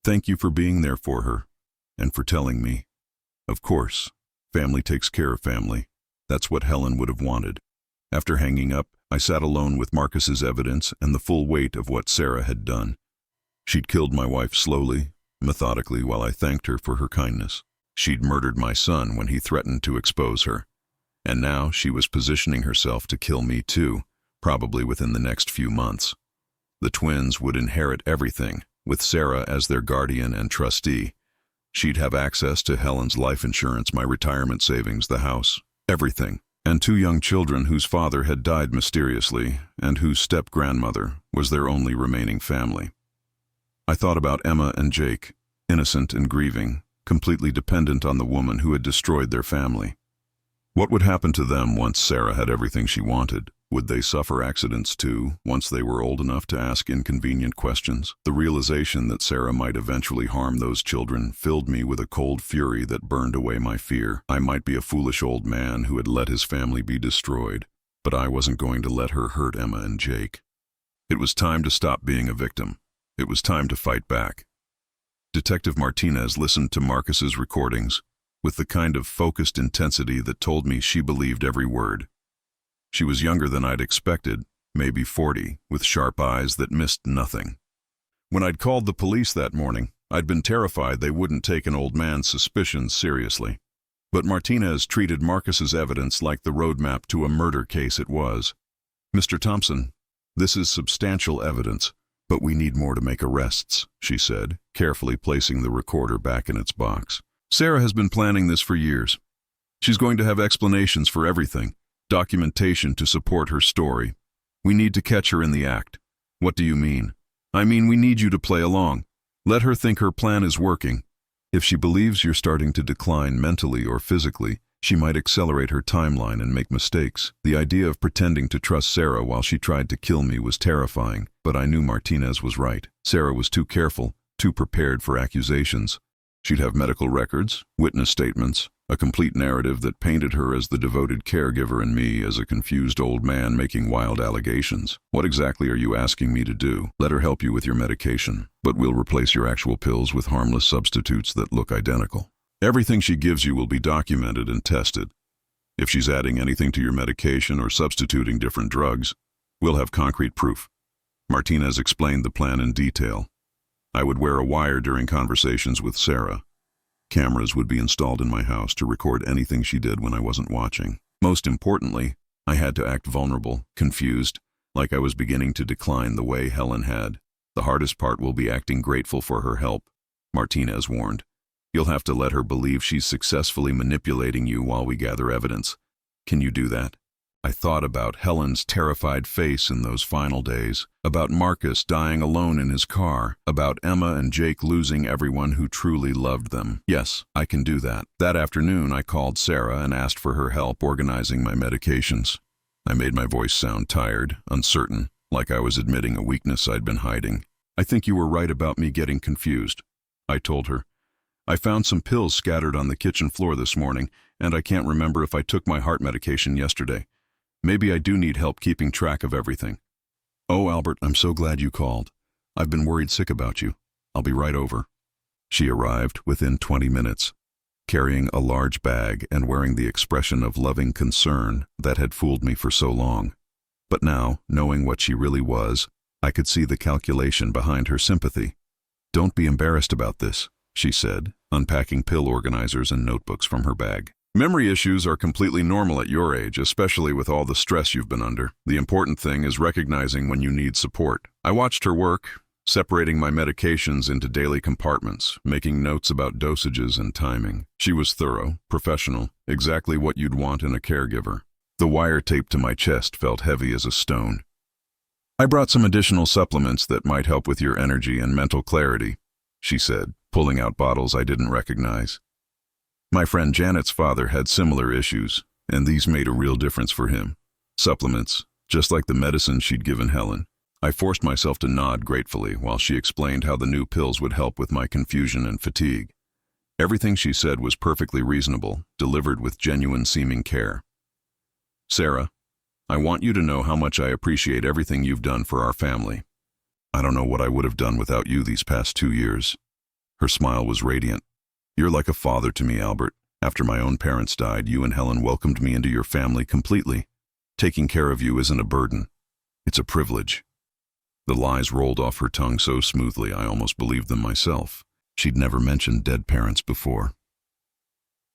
Thank you for being there for her, and for telling me. Of course, family takes care of family. That's what Helen would have wanted. After hanging up, I sat alone with Marcus's evidence and the full weight of what Sarah had done. She'd killed my wife slowly, methodically, while I thanked her for her kindness. She'd murdered my son when he threatened to expose her. And now she was positioning herself to kill me too, probably within the next few months. The twins would inherit everything, with Sarah as their guardian and trustee. She'd have access to Helen's life insurance, my retirement savings, the house, everything. And 2 young children whose father had died mysteriously and whose step-grandmother was their only remaining family. I thought about Emma and Jake, innocent and grieving, completely dependent on the woman who had destroyed their family. What would happen to them once Sarah had everything she wanted? Would they suffer accidents too, once they were old enough to ask inconvenient questions? The realization that Sarah might eventually harm those children filled me with a cold fury that burned away my fear. I might be a foolish old man who had let his family be destroyed, but I wasn't going to let her hurt Emma and Jake. It was time to stop being a victim. It was time to fight back. Detective Martinez listened to Marcus's recordings with the kind of focused intensity that told me she believed every word. She was younger than I'd expected, maybe 40, with sharp eyes that missed nothing. When I'd called the police that morning, I'd been terrified they wouldn't take an old man's suspicions seriously. But Martinez treated Marcus's evidence like the roadmap to a murder case it was. Mr. Thompson, this is substantial evidence, but we need more to make arrests, she said, carefully placing the recorder back in its box. Sarah has been planning this for years. She's going to have explanations for everything, documentation to support her story. We need to catch her in the act. What do you mean? I mean, we need you to play along. Let her think her plan is working. If she believes you're starting to decline mentally or physically, she might accelerate her timeline and make mistakes. The idea of pretending to trust Sarah while she tried to kill me was terrifying, but I knew Martinez was right. Sarah was too careful, too prepared for accusations. She'd have medical records, witness statements, a complete narrative that painted her as the devoted caregiver and me as a confused old man making wild allegations. What exactly are you asking me to do? Let her help you with your medication, but we'll replace your actual pills with harmless substitutes that look identical. Everything she gives you will be documented and tested. If she's adding anything to your medication or substituting different drugs, we'll have concrete proof. Martinez explained the plan in detail. I would wear a wire during conversations with Sarah. Cameras would be installed in my house to record anything she did when I wasn't watching. Most importantly, I had to act vulnerable, confused, like I was beginning to decline the way Helen had. The hardest part will be acting grateful for her help, Martinez warned. You'll have to let her believe she's successfully manipulating you while we gather evidence. Can you do that? I thought about Helen's terrified face in those final days, about Marcus dying alone in his car, about Emma and Jake losing everyone who truly loved them. Yes, I can do that. That afternoon, I called Sarah and asked for her help organizing my medications. I made my voice sound tired, uncertain, like I was admitting a weakness I'd been hiding. I think you were right about me getting confused, I told her. I found some pills scattered on the kitchen floor this morning, and I can't remember if I took my heart medication yesterday. Maybe I do need help keeping track of everything. Oh, Albert, I'm so glad you called. I've been worried sick about you. I'll be right over. She arrived within 20 minutes, carrying a large bag and wearing the expression of loving concern that had fooled me for so long. But now, knowing what she really was, I could see the calculation behind her sympathy. Don't be embarrassed about this, she said, unpacking pill organizers and notebooks from her bag. Memory issues are completely normal at your age, especially with all the stress you've been under. The important thing is recognizing when you need support. I watched her work, separating my medications into daily compartments, making notes about dosages and timing. She was thorough, professional, exactly what you'd want in a caregiver. The wire taped to my chest felt heavy as a stone. I brought some additional supplements that might help with your energy and mental clarity, she said, pulling out bottles I didn't recognize. My friend Janet's father had similar issues, and these made a real difference for him. Supplements, just like the medicine she'd given Helen. I forced myself to nod gratefully while she explained how the new pills would help with my confusion and fatigue. Everything she said was perfectly reasonable, delivered with genuine-seeming care. Sarah, I want you to know how much I appreciate everything you've done for our family. I don't know what I would have done without you these past 2 years. Her smile was radiant. You're like a father to me, Albert. After my own parents died, you and Helen welcomed me into your family completely. Taking care of you isn't a burden. It's a privilege. The lies rolled off her tongue so smoothly I almost believed them myself. She'd never mentioned dead parents before.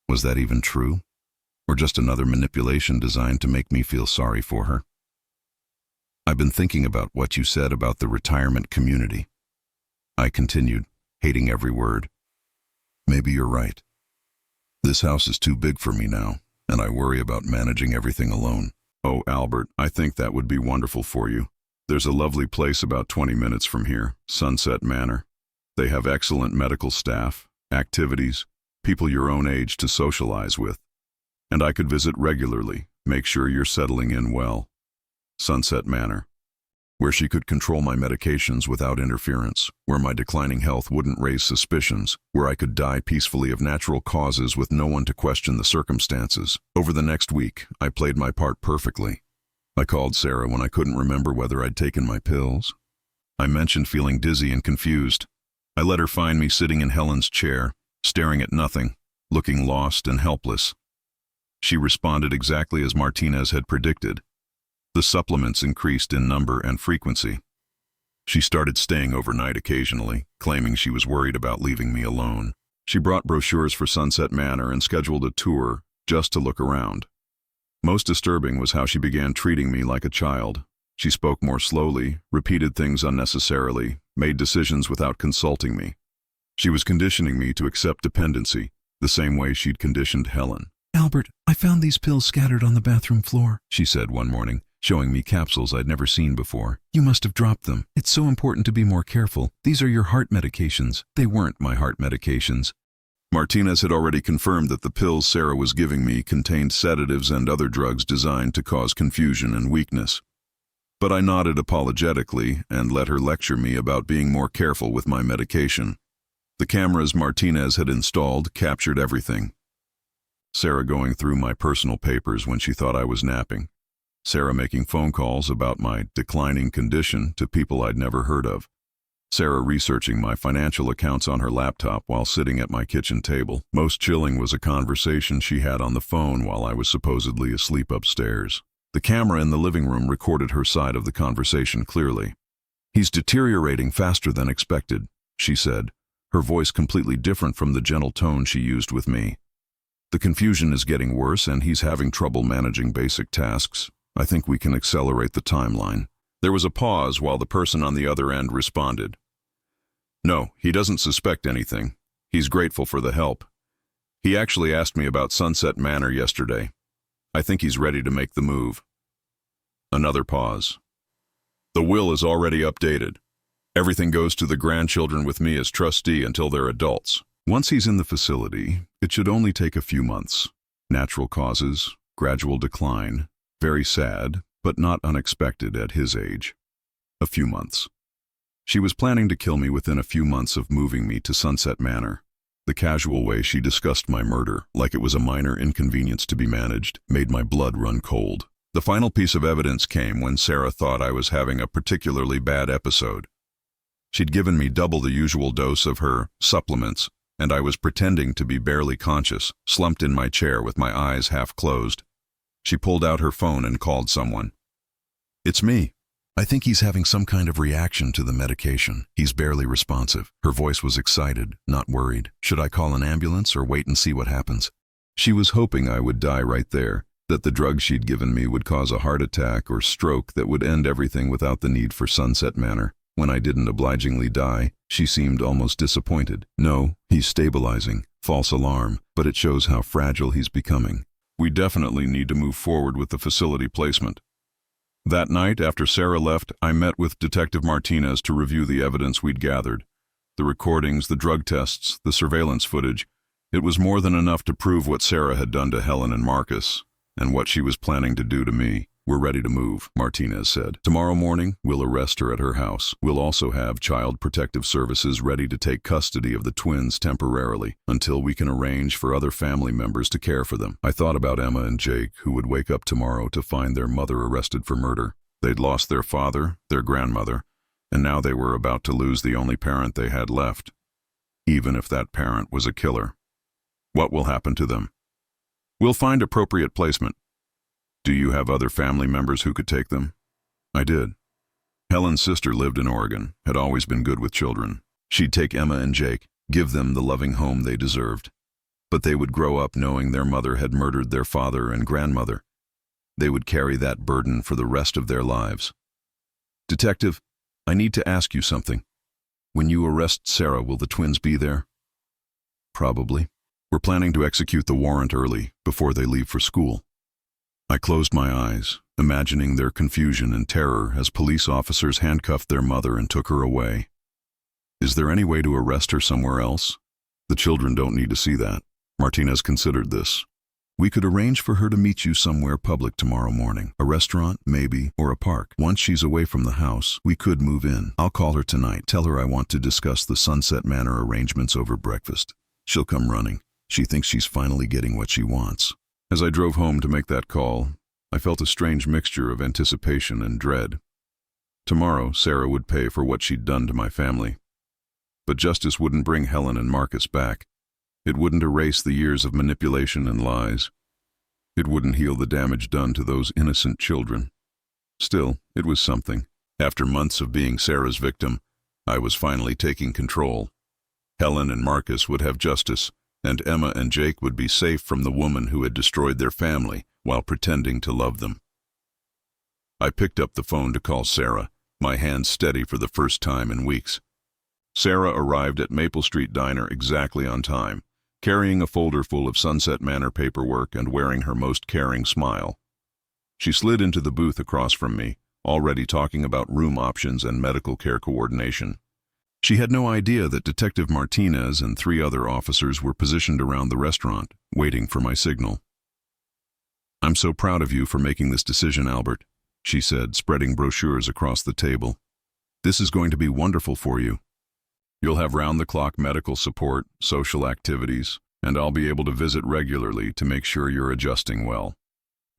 Was that even true? Or just another manipulation designed to make me feel sorry for her? I've been thinking about what you said about the retirement community. I continued, hating every word. Maybe you're right. This house is too big for me now, and I worry about managing everything alone. Oh, Albert, I think that would be wonderful for you. There's a lovely place about 20 minutes from here, Sunset Manor. They have excellent medical staff, activities, people your own age to socialize with. And I could visit regularly, make sure you're settling in well. Sunset Manor, where she could control my medications without interference, where my declining health wouldn't raise suspicions, where I could die peacefully of natural causes with no one to question the circumstances. Over the next week, I played my part perfectly. I called Sarah when I couldn't remember whether I'd taken my pills. I mentioned feeling dizzy and confused. I let her find me sitting in Helen's chair, staring at nothing, looking lost and helpless. She responded exactly as Martinez had predicted. The supplements increased in number and frequency. She started staying overnight occasionally, claiming she was worried about leaving me alone. She brought brochures for Sunset Manor and scheduled a tour just to look around. Most disturbing was how she began treating me like a child. She spoke more slowly, repeated things unnecessarily, made decisions without consulting me. She was conditioning me to accept dependency, the same way she'd conditioned Helen. Albert, I found these pills scattered on the bathroom floor, she said one morning, showing me capsules I'd never seen before. You must have dropped them. It's so important to be more careful. These are your heart medications. They weren't my heart medications. Martinez had already confirmed that the pills Sarah was giving me contained sedatives and other drugs designed to cause confusion and weakness. But I nodded apologetically and let her lecture me about being more careful with my medication. The cameras Martinez had installed captured everything. Sarah going through my personal papers when she thought I was napping. Sarah making phone calls about my declining condition to people I'd never heard of. Sarah researching my financial accounts on her laptop while sitting at my kitchen table. Most chilling was a conversation she had on the phone while I was supposedly asleep upstairs. The camera in the living room recorded her side of the conversation clearly. He's deteriorating faster than expected, she said, her voice completely different from the gentle tone she used with me. The confusion is getting worse and he's having trouble managing basic tasks. I think we can accelerate the timeline. There was a pause while the person on the other end responded. No, he doesn't suspect anything. He's grateful for the help. He actually asked me about Sunset Manor yesterday. I think he's ready to make the move. Another pause. The will is already updated. Everything goes to the grandchildren with me as trustee until they're adults. Once he's in the facility, it should only take a few months. Natural causes, gradual decline, very sad, but not unexpected at his age. A few months. She was planning to kill me within a few months of moving me to Sunset Manor. The casual way she discussed my murder, like it was a minor inconvenience to be managed, made my blood run cold. The final piece of evidence came when Sarah thought I was having a particularly bad episode. She'd given me double the usual dose of her supplements, and I was pretending to be barely conscious, slumped in my chair with my eyes half closed. She pulled out her phone and called someone. It's me. I think he's having some kind of reaction to the medication. He's barely responsive. Her voice was excited, not worried. Should I call an ambulance or wait and see what happens? She was hoping I would die right there, that the drug she'd given me would cause a heart attack or stroke that would end everything without the need for Sunset Manor. When I didn't obligingly die, she seemed almost disappointed. No, he's stabilizing. False alarm, but it shows how fragile he's becoming. We definitely need to move forward with the facility placement. That night, after Sarah left, I met with Detective Martinez to review the evidence we'd gathered. The recordings, the drug tests, the surveillance footage. It was more than enough to prove what Sarah had done to Helen and Marcus, and what she was planning to do to me. We're ready to move, Martinez said. Tomorrow morning, we'll arrest her at her house. We'll also have Child Protective Services ready to take custody of the twins temporarily until we can arrange for other family members to care for them. I thought about Emma and Jake, who would wake up tomorrow to find their mother arrested for murder. They'd lost their father, their grandmother, and now they were about to lose the only parent they had left, even if that parent was a killer. What will happen to them? We'll find appropriate placement. Do you have other family members who could take them? I did. Helen's sister lived in Oregon, had always been good with children. She'd take Emma and Jake, give them the loving home they deserved. But they would grow up knowing their mother had murdered their father and grandmother. They would carry that burden for the rest of their lives. Detective, I need to ask you something. When you arrest Sarah, will the twins be there? Probably. We're planning to execute the warrant early, before they leave for school. I closed my eyes, imagining their confusion and terror as police officers handcuffed their mother and took her away. Is there any way to arrest her somewhere else? The children don't need to see that. Martinez considered this. We could arrange for her to meet you somewhere public tomorrow morning. A restaurant, maybe, or a park. Once she's away from the house, we could move in. I'll call her tonight. Tell her I want to discuss the Sunset Manor arrangements over breakfast. She'll come running. She thinks she's finally getting what she wants. As I drove home to make that call, I felt a strange mixture of anticipation and dread. Tomorrow, Sarah would pay for what she'd done to my family. But justice wouldn't bring Helen and Marcus back. It wouldn't erase the years of manipulation and lies. It wouldn't heal the damage done to those innocent children. Still, it was something. After months of being Sarah's victim, I was finally taking control. Helen and Marcus would have justice, and Emma and Jake would be safe from the woman who had destroyed their family while pretending to love them. I picked up the phone to call Sarah, my hands steady for the first time in weeks. Sarah arrived at Maple Street Diner exactly on time, carrying a folder full of Sunset Manor paperwork and wearing her most caring smile. She slid into the booth across from me, already talking about room options and medical care coordination. She had no idea that Detective Martinez and 3 other officers were positioned around the restaurant, waiting for my signal. "I'm so proud of you for making this decision, Albert," she said, spreading brochures across the table. "This is going to be wonderful for you. You'll have round-the-clock medical support, social activities, and I'll be able to visit regularly to make sure you're adjusting well."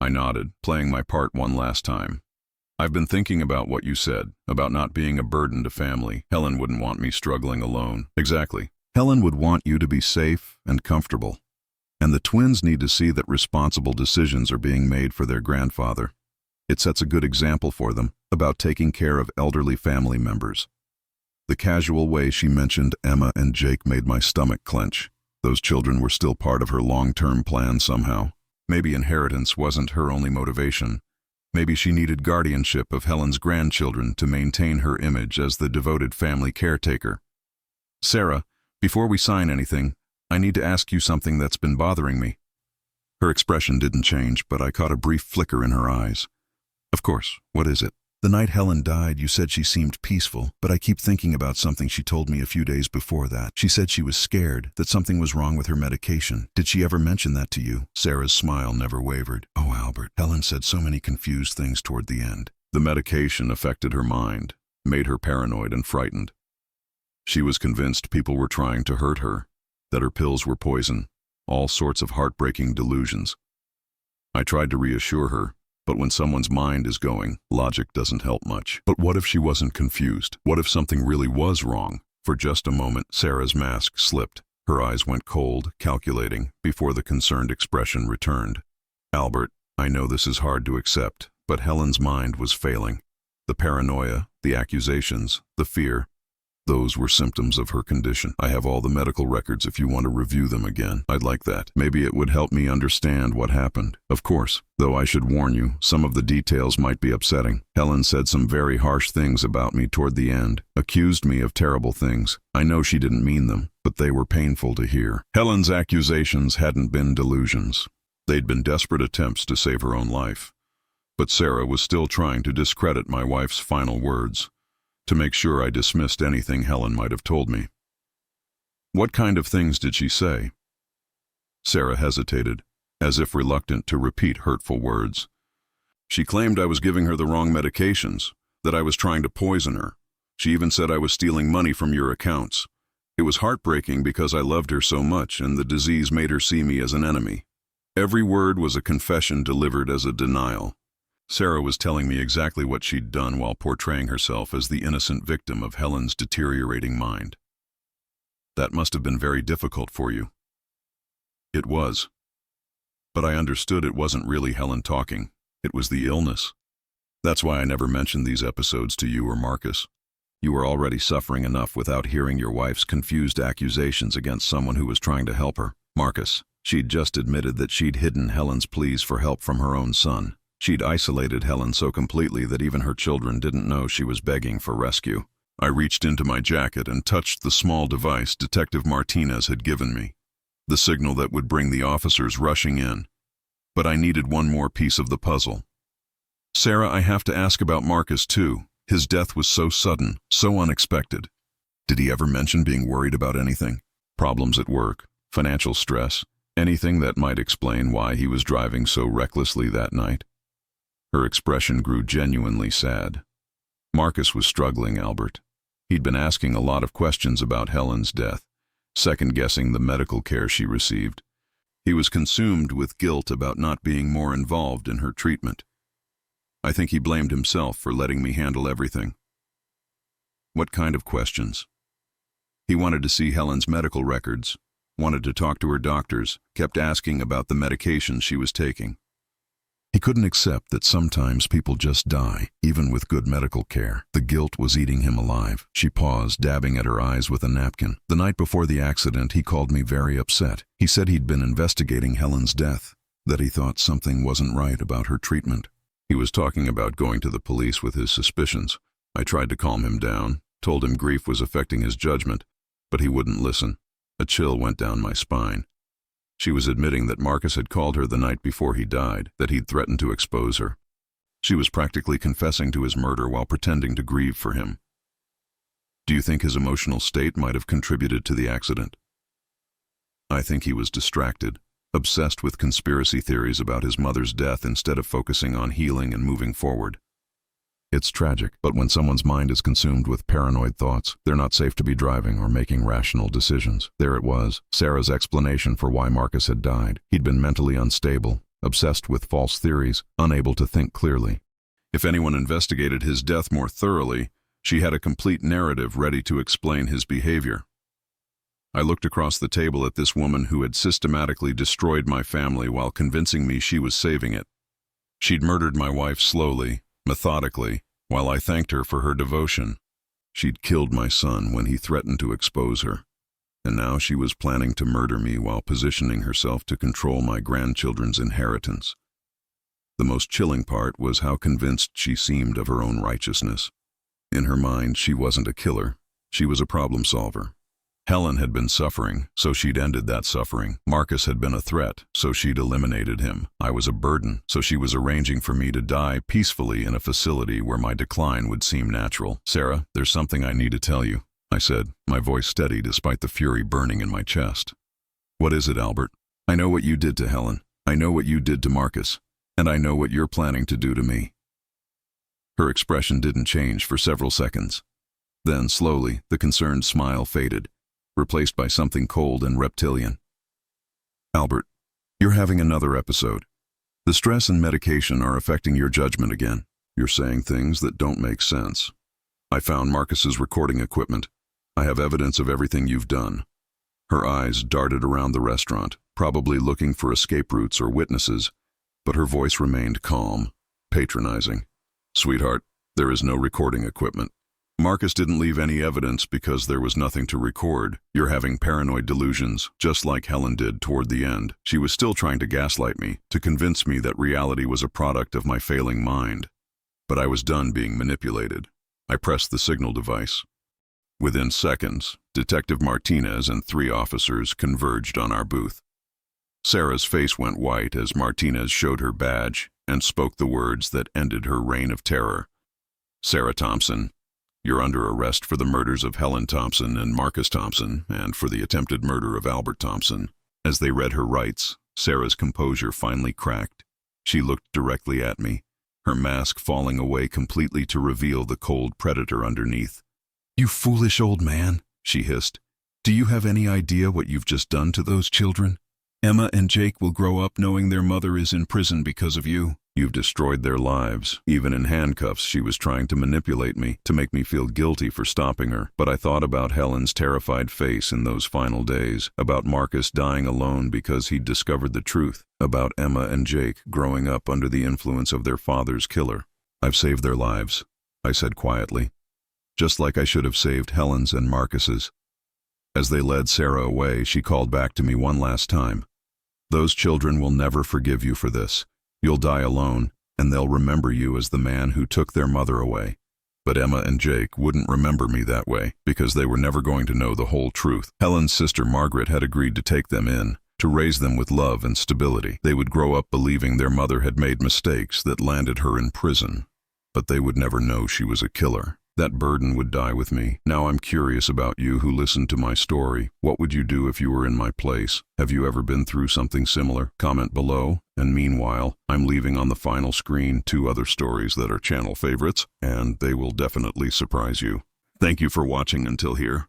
I nodded, playing my part one last time. "I've been thinking about what you said, about not being a burden to family. Helen wouldn't want me struggling alone." "Exactly. Helen would want you to be safe and comfortable. And the twins need to see that responsible decisions are being made for their grandfather. It sets a good example for them about taking care of elderly family members." The casual way she mentioned Emma and Jake made my stomach clench. Those children were still part of her long-term plan somehow. Maybe inheritance wasn't her only motivation. Maybe she needed guardianship of Helen's grandchildren to maintain her image as the devoted family caretaker. "Sarah, before we sign anything, I need to ask you something that's been bothering me." Her expression didn't change, but I caught a brief flicker in her eyes. "Of course, what is it?" "The night Helen died, you said she seemed peaceful, but I keep thinking about something she told me a few days before that. She said she was scared, that something was wrong with her medication. Did she ever mention that to you?" Sarah's smile never wavered. "Oh, Albert, Helen said so many confused things toward the end." The medication affected her mind, made her paranoid and frightened. She was convinced people were trying to hurt her, that her pills were poison, all sorts of heartbreaking delusions. I tried to reassure her, but when someone's mind is going, logic doesn't help much. But what if she wasn't confused? What if something really was wrong? For just a moment, Sarah's mask slipped. Her eyes went cold, calculating, before the concerned expression returned. "Albert, I know this is hard to accept, but Helen's mind was failing. The paranoia, the accusations, the fear, those were symptoms of her condition. I have all the medical records if you want to review them again. I'd like that. Maybe it would help me understand what happened. Of course, though I should warn you, some of the details might be upsetting. Helen said some very harsh things about me toward the end, accused me of terrible things. I know she didn't mean them, but they were painful to hear." Helen's accusations hadn't been delusions. They'd been desperate attempts to save her own life. But Sarah was still trying to discredit my wife's final words, to make sure I dismissed anything Helen might have told me. "What kind of things did she say?" Sarah hesitated, as if reluctant to repeat hurtful words. She claimed I was giving her the wrong medications, that I was trying to poison her. She even said I was stealing money from your accounts. It was heartbreaking because I loved her so much and the disease made her see me as an enemy. Every word was a confession delivered as a denial. Sarah was telling me exactly what she'd done while portraying herself as the innocent victim of Helen's deteriorating mind. That must have been very difficult for you. It was. But I understood it wasn't really Helen talking. It was the illness. That's why I never mentioned these episodes to you or Marcus. You were already suffering enough without hearing your wife's confused accusations against someone who was trying to help her. Marcus, she'd just admitted that she'd hidden Helen's pleas for help from her own son. She'd isolated Helen so completely that even her children didn't know she was begging for rescue. I reached into my jacket and touched the small device Detective Martinez had given me, the signal that would bring the officers rushing in. But I needed one more piece of the puzzle. Sarah, I have to ask about Marcus too. His death was so sudden, so unexpected. Did he ever mention being worried about anything? Problems at work, financial stress, anything that might explain why he was driving so recklessly that night? Her expression grew genuinely sad. Marcus was struggling, Albert. He'd been asking a lot of questions about Helen's death, second-guessing the medical care she received. He was consumed with guilt about not being more involved in her treatment. I think he blamed himself for letting me handle everything. What kind of questions? He wanted to see Helen's medical records, wanted to talk to her doctors, kept asking about the medications she was taking. He couldn't accept that sometimes people just die, even with good medical care. The guilt was eating him alive. She paused, dabbing at her eyes with a napkin. The night before the accident, he called me very upset. He said he'd been investigating Helen's death, that he thought something wasn't right about her treatment. He was talking about going to the police with his suspicions. I tried to calm him down, told him grief was affecting his judgment, but he wouldn't listen. A chill went down my spine. She was admitting that Marcus had called her the night before he died, that he'd threatened to expose her. She was practically confessing to his murder while pretending to grieve for him. Do you think his emotional state might have contributed to the accident? I think he was distracted, obsessed with conspiracy theories about his mother's death instead of focusing on healing and moving forward. It's tragic, but when someone's mind is consumed with paranoid thoughts, they're not safe to be driving or making rational decisions. There it was, Sarah's explanation for why Marcus had died. He'd been mentally unstable, obsessed with false theories, unable to think clearly. If anyone investigated his death more thoroughly, she had a complete narrative ready to explain his behavior. I looked across the table at this woman who had systematically destroyed my family while convincing me she was saving it. She'd murdered my wife slowly, methodically, while I thanked her for her devotion. She'd killed my son when he threatened to expose her, and now she was planning to murder me while positioning herself to control my grandchildren's inheritance. The most chilling part was how convinced she seemed of her own righteousness. In her mind, she wasn't a killer. She was a problem solver. Helen had been suffering, so she'd ended that suffering. Marcus had been a threat, so she'd eliminated him. I was a burden, so she was arranging for me to die peacefully in a facility where my decline would seem natural. Sarah, there's something I need to tell you, I said, my voice steady despite the fury burning in my chest. What is it, Albert? I know what you did to Helen. I know what you did to Marcus. And I know what you're planning to do to me. Her expression didn't change for several seconds. Then, slowly, the concerned smile faded, replaced by something cold and reptilian. Albert, you're having another episode. The stress and medication are affecting your judgment again. You're saying things that don't make sense. I found Marcus's recording equipment. I have evidence of everything you've done. Her eyes darted around the restaurant, probably looking for escape routes or witnesses, but her voice remained calm, patronizing. Sweetheart, there is no recording equipment. Marcus didn't leave any evidence because there was nothing to record. You're having paranoid delusions, just like Helen did toward the end. She was still trying to gaslight me, to convince me that reality was a product of my failing mind. But I was done being manipulated. I pressed the signal device. Within seconds, Detective Martinez and 3 officers converged on our booth. Sarah's face went white as Martinez showed her badge and spoke the words that ended her reign of terror. Sarah Thompson, you're under arrest for the murders of Helen Thompson and Marcus Thompson, and for the attempted murder of Albert Thompson. As they read her rights, Sarah's composure finally cracked. She looked directly at me, her mask falling away completely to reveal the cold predator underneath. You foolish old man, she hissed. Do you have any idea what you've just done to those children? Emma and Jake will grow up knowing their mother is in prison because of you. You've destroyed their lives. Even in handcuffs, she was trying to manipulate me, to make me feel guilty for stopping her. But I thought about Helen's terrified face in those final days, about Marcus dying alone because he'd discovered the truth, about Emma and Jake growing up under the influence of their father's killer. I've saved their lives, I said quietly, just like I should have saved Helen's and Marcus's. As they led Sarah away, she called back to me one last time. Those children will never forgive you for this. You'll die alone, and they'll remember you as the man who took their mother away. But Emma and Jake wouldn't remember me that way, because they were never going to know the whole truth. Helen's sister Margaret had agreed to take them in, to raise them with love and stability. They would grow up believing their mother had made mistakes that landed her in prison. But they would never know she was a killer. That burden would die with me. Now I'm curious about you who listened to my story. What would you do if you were in my place? Have you ever been through something similar? Comment below. And meanwhile, I'm leaving on the final screen 2 other stories that are channel favorites, and they will definitely surprise you. Thank you for watching until here.